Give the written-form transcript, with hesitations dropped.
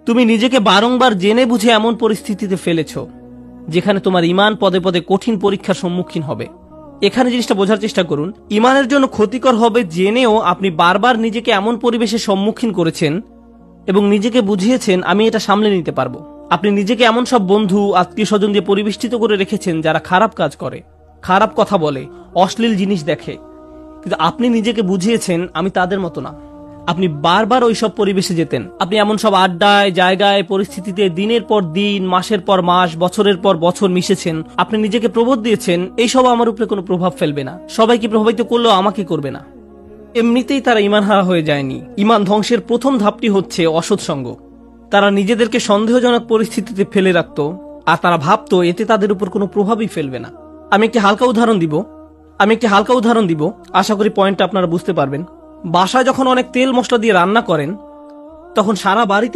তুমি নিজেকে বারংবার জেনে বুঝে এমন পরিস্থিতিতে ফেলেছো যেখানে তোমার ঈমান পদে পদে কঠিন পরীক্ষার সম্মুখীন হবে। এখানে জিনিসটা বোঝার চেষ্টা করুন, ঈমানের জন্য ক্ষতিকর হবে জেনেও আপনি বারবার নিজেকে এমন পরিবেশের সম্মুখীন করেছেন এবং নিজেকে বুঝিয়েছেন আমি এটা সামলে নিতে পারবো। আপনি নিজেকে এমন সব বন্ধু আত্মীয় স্বজন দিয়ে পরিবেষ্টিত করে রেখেছেন যারা খারাপ কাজ করে, খারাপ কথা বলে, অশ্লীল জিনিস দেখে, কিন্তু আপনি নিজেকে বুঝিয়েছেন আমি তাদের মতো না। আপনি বারবার ওই সব পরিবেশে যেতেন, আপনি এমন সব আড্ডায়, জায়গায়, পরিস্থিতিতে দিনের পর দিন, মাসের পর মাস, বছরের পর বছর মিশেছেন। আপনি নিজেকে প্রবোধ দিয়েছেন এইসব আমার উপরে কোনো প্রভাব ফেলবে না, সবাইকে প্রভাবিত করলেও আমাকে করবে না। এমনিতেই তারা ঈমান হারা হয়ে যায়নি। ঈমান ধ্বংসের প্রথম ধাপটি হচ্ছে অসৎসঙ্গ। তারা নিজেদেরকে সন্দেহজনক পরিস্থিতিতে ফেলে রাখত আর তারা ভাবতো এতে তাদের উপর কোনো প্রভাবই ফেলবে না। আমি একটি হালকা উদাহরণ দিব, আশা করি পয়েন্টটা আপনারা বুঝতে পারবেন। বাসায় যখন অনেক তেল মশলা দিয়ে রান্না করেন তখন সারা বাড়িতে